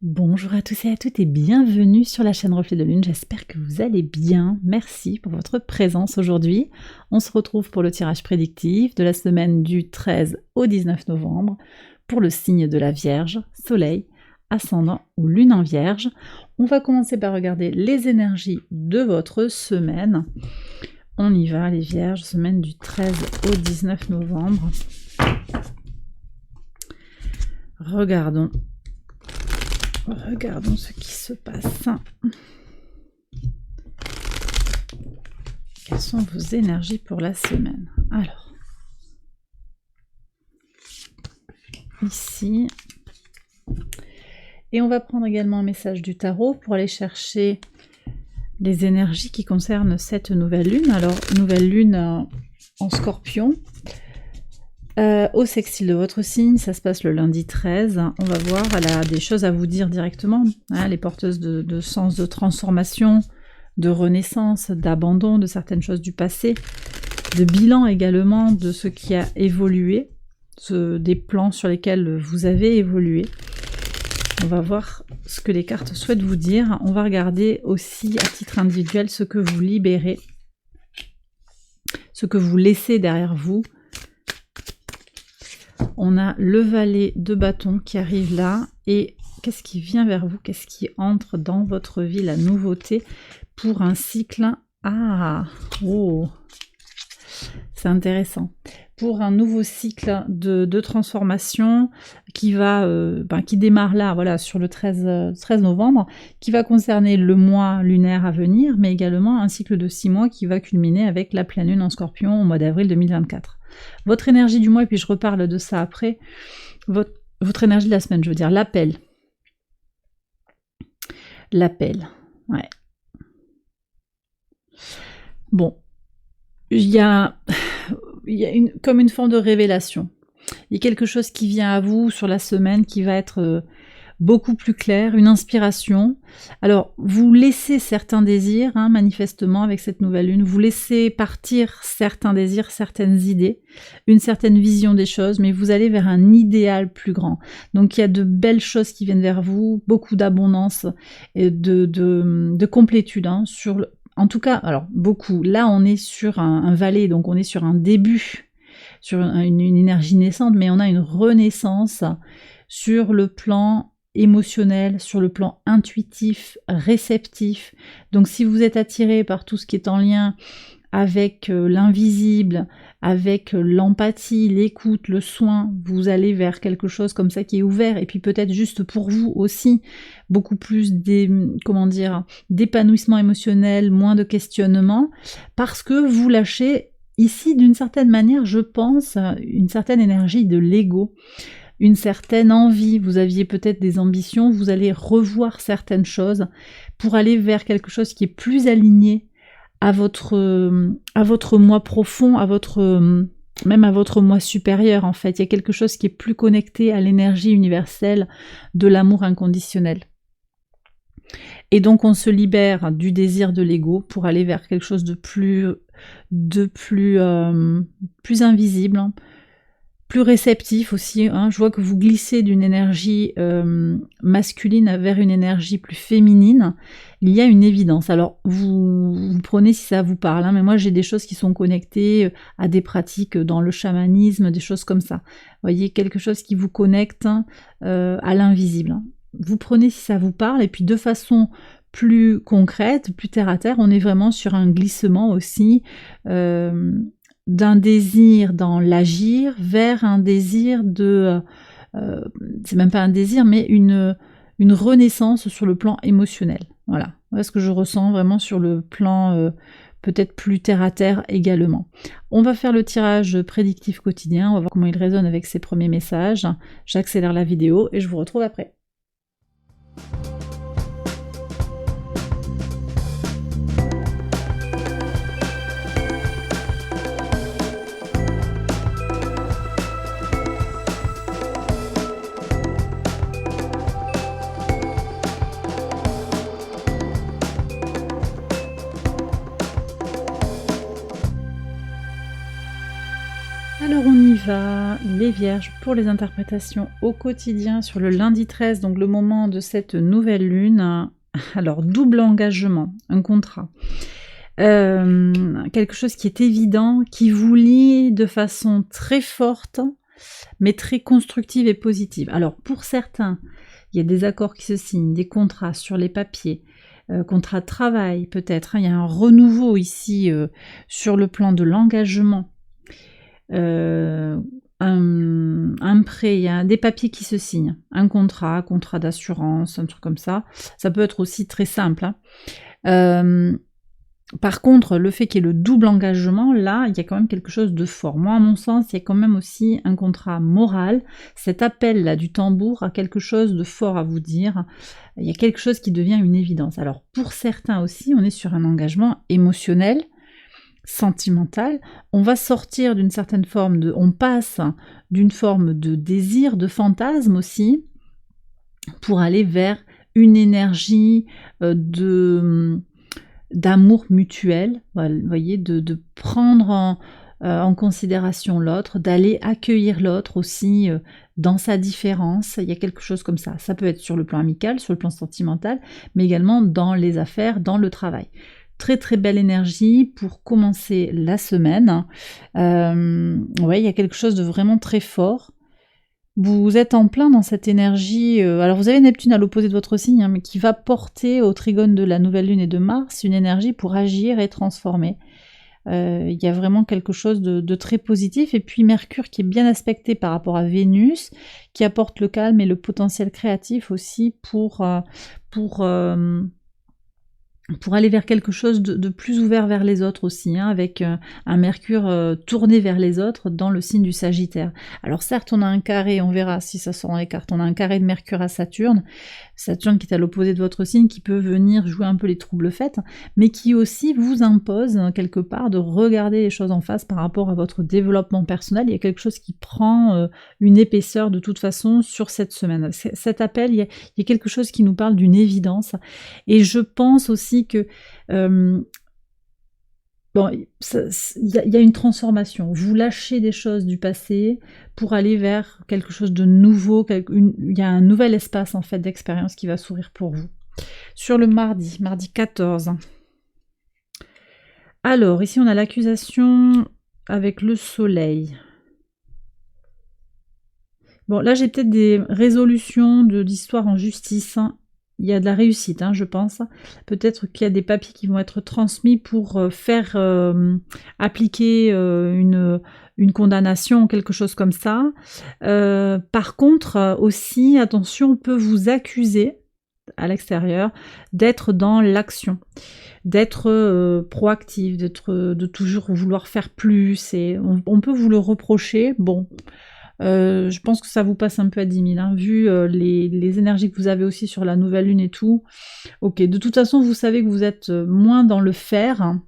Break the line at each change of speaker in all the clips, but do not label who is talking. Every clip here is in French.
Bonjour à tous et à toutes et bienvenue sur la chaîne Reflet de Lune, j'espère que vous allez bien, merci pour votre présence aujourd'hui. On se retrouve pour le tirage prédictif de la semaine du 13 au 19 novembre pour le signe de la Vierge, Soleil, Ascendant ou Lune en Vierge. On va commencer par regarder les énergies de votre semaine. On y va les Vierges, semaine du 13 au 19 novembre. Regardons ce qui se passe. Quelles sont vos énergies pour la semaine? Alors, ici. Et on va prendre également un message du tarot pour aller chercher les énergies qui concernent cette nouvelle lune. Alors, nouvelle lune en Scorpion. Au sextile de votre signe, ça se passe le lundi 13. On va voir, elle a des choses à vous dire directement. Hein, les porteuses de sens de transformation, de renaissance, d'abandon de certaines choses du passé, de bilan également de ce qui a évolué, des plans sur lesquels vous avez évolué. On va voir ce que les cartes souhaitent vous dire. On va regarder aussi à titre individuel ce que vous libérez, ce que vous laissez derrière vous. On a le valet de bâton qui arrive là. Et qu'est-ce qui vient vers vous? Qu'est-ce qui entre dans votre vie? La nouveauté pour un cycle. Ah, oh, c'est intéressant. Pour un nouveau cycle de transformation qui démarre là, voilà, sur le 13 novembre, qui va concerner le mois lunaire à venir, mais également un cycle de 6 mois qui va culminer avec la pleine lune en Scorpion au mois d'avril 2024. Votre énergie du mois, et puis je reparle de ça après, votre énergie de la semaine, je veux dire, l'appel. L'appel, ouais. Bon, il y a comme une forme de révélation. Il y a quelque chose qui vient à vous sur la semaine qui va être beaucoup plus clair, une inspiration. Alors, vous laissez certains désirs, hein, manifestement, avec cette nouvelle lune. Vous laissez partir certains désirs, certaines idées, une certaine vision des choses, mais vous allez vers un idéal plus grand. Donc, il y a de belles choses qui viennent vers vous, beaucoup d'abondance et de complétude, hein, en tout cas, alors, beaucoup. Là, on est sur un valet, donc on est sur un début, sur une énergie naissante, mais on a une renaissance sur le plan émotionnel, sur le plan intuitif, réceptif. Donc si vous êtes attiré par tout ce qui est en lien avec l'invisible, avec l'empathie, l'écoute, le soin, vous allez vers quelque chose comme ça qui est ouvert, et puis peut-être juste pour vous aussi, beaucoup plus d'épanouissement émotionnel, moins de questionnement, parce que vous lâchez ici d'une certaine manière, je pense, une certaine énergie de l'ego, une certaine envie, vous aviez peut-être des ambitions, vous allez revoir certaines choses pour aller vers quelque chose qui est plus aligné à votre moi profond, même à votre moi supérieur en fait. Il y a quelque chose qui est plus connecté à l'énergie universelle de l'amour inconditionnel. Et donc on se libère du désir de l'ego pour aller vers quelque chose de plus invisible, hein, plus réceptif aussi, hein. Je vois que vous glissez d'une énergie masculine vers une énergie plus féminine. Il y a une évidence. Alors, vous prenez si ça vous parle, hein, mais moi j'ai des choses qui sont connectées à des pratiques dans le chamanisme, des choses comme ça. Vous voyez, quelque chose qui vous connecte à l'invisible. Vous prenez si ça vous parle, et puis de façon plus concrète, plus terre à terre, on est vraiment sur un glissement aussi d'un désir dans l'agir vers un désir c'est même pas un désir, mais une renaissance sur le plan émotionnel. Voilà ce que je ressens vraiment sur le plan peut-être plus terre à terre également. On va faire le tirage prédictif quotidien, on va voir comment il résonne avec ces premiers messages. J'accélère la vidéo et je vous retrouve après. Alors on y va, les Vierges, pour les interprétations au quotidien sur le lundi 13, donc le moment de cette nouvelle lune. Alors, double engagement, un contrat. Quelque chose qui est évident, qui vous lie de façon très forte, mais très constructive et positive. Alors, pour certains, il y a des accords qui se signent, des contrats sur les papiers, contrat de travail peut-être, hein. Il y a un renouveau ici sur le plan de l'engagement. Un prêt, il y a des papiers qui se signent, un contrat d'assurance, un truc comme ça. Ça peut être aussi très simple, hein. Par contre, le fait qu'il y ait le double engagement, là, il y a quand même quelque chose de fort. Moi, à mon sens, il y a quand même aussi un contrat moral. Cet appel-là du tambour a quelque chose de fort à vous dire. Il y a quelque chose qui devient une évidence. Alors, pour certains aussi, on est sur un engagement émotionnel, sentimental. On va sortir d'une certaine forme de... On passe d'une forme de désir, de fantasme aussi, pour aller vers une énergie d'amour mutuel, vous voyez, de prendre en considération l'autre, d'aller accueillir l'autre aussi dans sa différence. Il y a quelque chose comme ça. Ça peut être sur le plan amical, sur le plan sentimental, mais également dans les affaires, dans le travail. Très très belle énergie pour commencer la semaine. Ouais, il y a quelque chose de vraiment très fort. Vous êtes en plein dans cette énergie, alors vous avez Neptune à l'opposé de votre signe, hein, mais qui va porter au trigone de la nouvelle lune et de Mars une énergie pour agir et transformer. Il y a vraiment quelque chose de très positif, et puis Mercure qui est bien aspecté par rapport à Vénus, qui apporte le calme et le potentiel créatif aussi pour aller vers quelque chose de plus ouvert vers les autres aussi, hein, avec un Mercure tourné vers les autres dans le signe du Sagittaire. Alors certes, on a un carré, on verra si ça sort dans les cartes, on a un carré de Mercure à Saturne, Saturne qui est à l'opposé de votre signe, qui peut venir jouer un peu les troubles faits, mais qui aussi vous impose quelque part de regarder les choses en face par rapport à votre développement personnel. Il y a quelque chose qui prend une épaisseur de toute façon sur cette semaine. Cet appel, il y a quelque chose qui nous parle d'une évidence, et je pense aussi que bon, il y a une transformation. Vous lâchez des choses du passé pour aller vers quelque chose de nouveau. Il y a un nouvel espace en fait d'expérience qui va s'ouvrir pour vous. Sur le mardi 14. Alors, ici on a l'accusation avec le soleil. Bon, là j'ai peut-être des résolutions d'histoires en justice, hein. Il y a de la réussite, hein, je pense. Peut-être qu'il y a des papiers qui vont être transmis pour faire appliquer une condamnation, quelque chose comme ça. Par contre, aussi, attention, on peut vous accuser à l'extérieur d'être dans l'action, d'être proactif, de toujours vouloir faire plus. Et on peut vous le reprocher. Bon. Je pense que ça vous passe un peu à 10 000, hein, vu les énergies que vous avez aussi sur la nouvelle lune et tout. Ok, de toute façon, vous savez que vous êtes moins dans le faire, hein,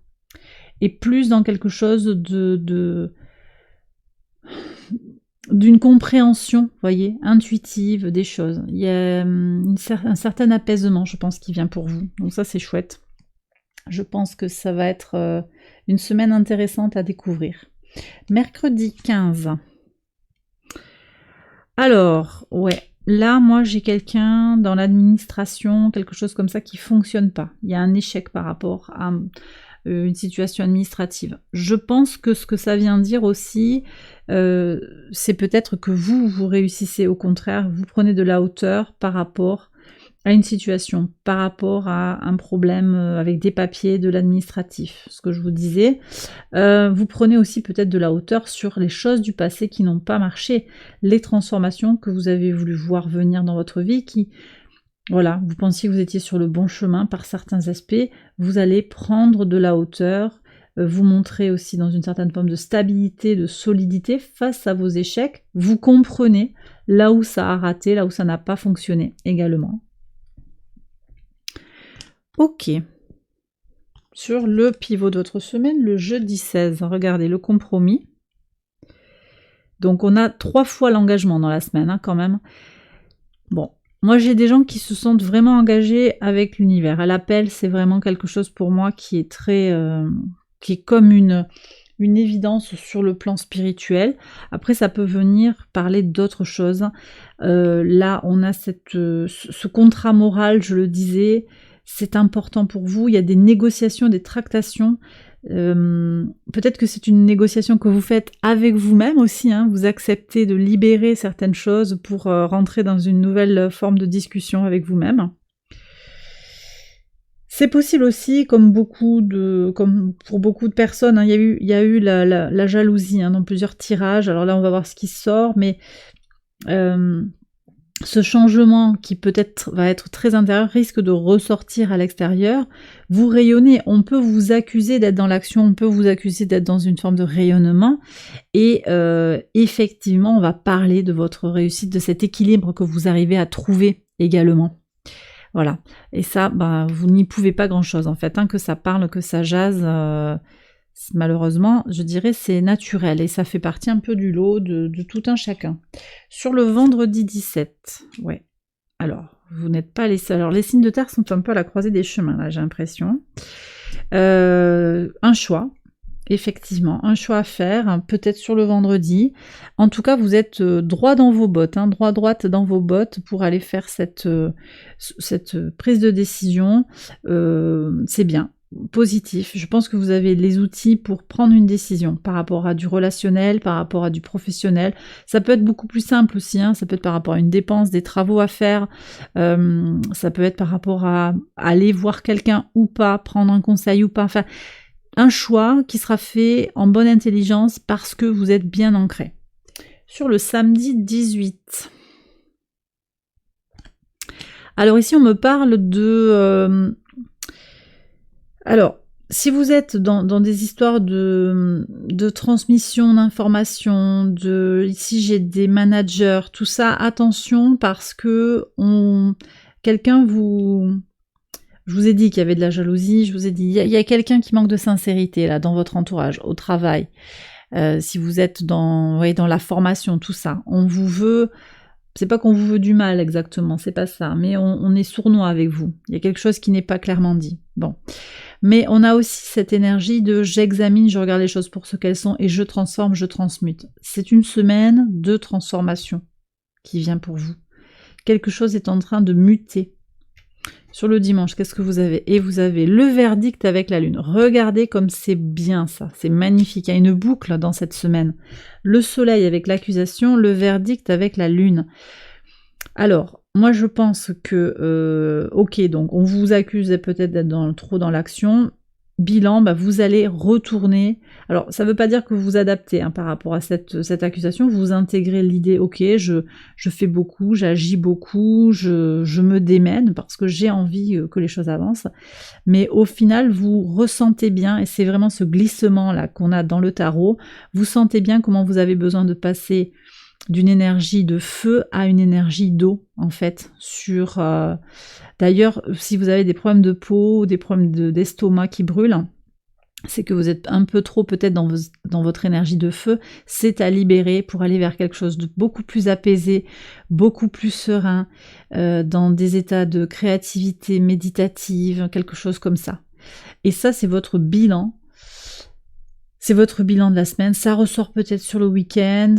et plus dans quelque chose d'une compréhension, voyez, intuitive des choses. Il y a un certain apaisement, je pense, qui vient pour vous. Donc ça, c'est chouette. Je pense que ça va être une semaine intéressante à découvrir. Mercredi 15. Alors, ouais, là, moi, j'ai quelqu'un dans l'administration, quelque chose comme ça qui fonctionne pas. Il y a un échec par rapport à une situation administrative. Je pense que ce que ça vient dire aussi, c'est peut-être que vous réussissez, au contraire, vous prenez de la hauteur par rapport à une situation, par rapport à un problème avec des papiers, de l'administratif, ce que je vous disais. Vous prenez aussi peut-être de la hauteur sur les choses du passé qui n'ont pas marché, les transformations que vous avez voulu voir venir dans votre vie, qui, voilà, vous pensiez que vous étiez sur le bon chemin par certains aspects, vous allez prendre de la hauteur, vous montrer aussi dans une certaine forme de stabilité, de solidité face à vos échecs, vous comprenez là où ça a raté, là où ça n'a pas fonctionné également. Ok. Sur le pivot de votre semaine, le jeudi 16, regardez le compromis. Donc on a 3 fois l'engagement dans la semaine, hein, quand même. Bon, moi j'ai des gens qui se sentent vraiment engagés avec l'univers. À l'appel, c'est vraiment quelque chose pour moi qui est très... qui est comme une une évidence sur le plan spirituel. Après, ça peut venir parler d'autres choses. Là, on a ce contrat moral, je le disais, c'est important pour vous. Il y a des négociations, des tractations. Peut-être que c'est une négociation que vous faites avec vous-même aussi, hein. Vous acceptez de libérer certaines choses pour rentrer dans une nouvelle forme de discussion avec vous-même. C'est possible aussi, comme pour beaucoup de personnes, hein, il y a eu la jalousie, hein, dans plusieurs tirages. Alors là, on va voir ce qui sort, mais ce changement qui peut-être va être très intérieur risque de ressortir à l'extérieur. Vous rayonnez, on peut vous accuser d'être dans l'action, on peut vous accuser d'être dans une forme de rayonnement, et effectivement, on va parler de votre réussite, de cet équilibre que vous arrivez à trouver également. Voilà, et ça, vous n'y pouvez pas grand-chose en fait, hein, que ça parle, que ça jase, malheureusement, je dirais c'est naturel, et ça fait partie un peu du lot de tout un chacun. Sur le vendredi 17, ouais, alors, vous n'êtes pas les seuls. Alors, les signes de terre sont un peu à la croisée des chemins, là, j'ai l'impression. Un choix. Effectivement, un choix à faire, hein, peut-être sur le vendredi. En tout cas, vous êtes droit dans vos bottes, hein, droite dans vos bottes pour aller faire cette prise de décision. C'est bien, positif. Je pense que vous avez les outils pour prendre une décision par rapport à du relationnel, par rapport à du professionnel. Ça peut être beaucoup plus simple aussi, hein, ça peut être par rapport à une dépense, des travaux à faire, ça peut être par rapport à aller voir quelqu'un ou pas, prendre un conseil ou pas, enfin... Un choix qui sera fait en bonne intelligence parce que vous êtes bien ancré. Sur le samedi 18. Alors ici, on me parle de... Alors, si vous êtes dans des histoires de transmission d'informations, ici j'ai des managers, tout ça, attention parce que quelqu'un vous... Je vous ai dit qu'il y avait de la jalousie, je vous ai dit, il y a quelqu'un qui manque de sincérité là dans votre entourage, au travail. Si vous êtes dans la formation, tout ça, on vous veut, c'est pas qu'on vous veut du mal exactement, c'est pas ça, mais on est sournois avec vous. Il y a quelque chose qui n'est pas clairement dit. Bon. Mais on a aussi cette énergie de j'examine, je regarde les choses pour ce qu'elles sont et je transforme, je transmute. C'est une semaine de transformation qui vient pour vous. Quelque chose est en train de muter. Sur le dimanche, qu'est-ce que vous avez? Et vous avez le verdict avec la lune. Regardez comme c'est bien ça, c'est magnifique. Il y a une boucle dans cette semaine. Le soleil avec l'accusation, le verdict avec la lune. Alors, moi je pense que, ok, donc on vous accuse peut-être d'être trop dans l'action. Bilan, vous allez retourner. Alors, ça ne veut pas dire que vous vous adaptez par rapport à cette accusation. Vous intégrez l'idée, ok, je fais beaucoup, j'agis beaucoup, je me démène parce que j'ai envie que les choses avancent. Mais au final, vous ressentez bien, et c'est vraiment ce glissement-là qu'on a dans le tarot, vous sentez bien comment vous avez besoin de passer d'une énergie de feu à une énergie d'eau, en fait, D'ailleurs, si vous avez des problèmes de peau, des problèmes d'estomac qui brûlent, c'est que vous êtes un peu trop peut-être dans votre énergie de feu, c'est à libérer pour aller vers quelque chose de beaucoup plus apaisé, beaucoup plus serein, dans des états de créativité méditative, quelque chose comme ça. Et ça, c'est votre bilan. C'est votre bilan de la semaine, ça ressort peut-être sur le week-end,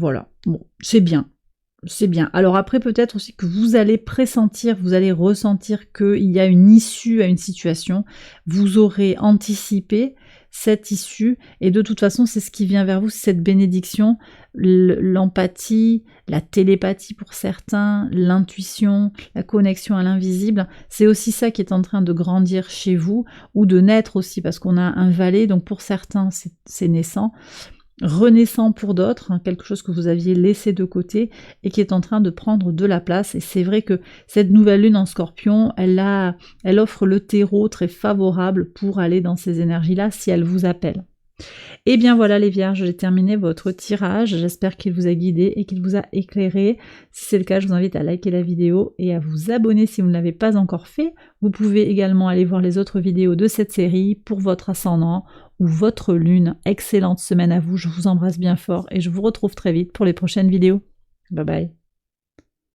voilà, bon, c'est bien. C'est bien. Alors après, peut-être aussi que vous allez pressentir, vous allez ressentir qu'il y a une issue à une situation. Vous aurez anticipé cette issue et de toute façon, c'est ce qui vient vers vous, c'est cette bénédiction, l'empathie, la télépathie pour certains, l'intuition, la connexion à l'invisible. C'est aussi ça qui est en train de grandir chez vous ou de naître aussi parce qu'on a un valet, donc pour certains, c'est naissant. Renaissant pour d'autres, quelque chose que vous aviez laissé de côté et qui est en train de prendre de la place. Et c'est vrai que cette nouvelle lune en Scorpion, elle offre le terreau très favorable pour aller dans ces énergies-là si elle vous appelle. Et bien voilà les Vierges, j'ai terminé votre tirage, j'espère qu'il vous a guidé et qu'il vous a éclairé. Si c'est le cas, je vous invite à liker la vidéo et à vous abonner si vous ne l'avez pas encore fait. Vous pouvez également aller voir les autres vidéos de cette série pour votre ascendant ou votre lune. Excellente semaine à vous, je vous embrasse bien fort et je vous retrouve très vite pour les prochaines vidéos. Bye bye.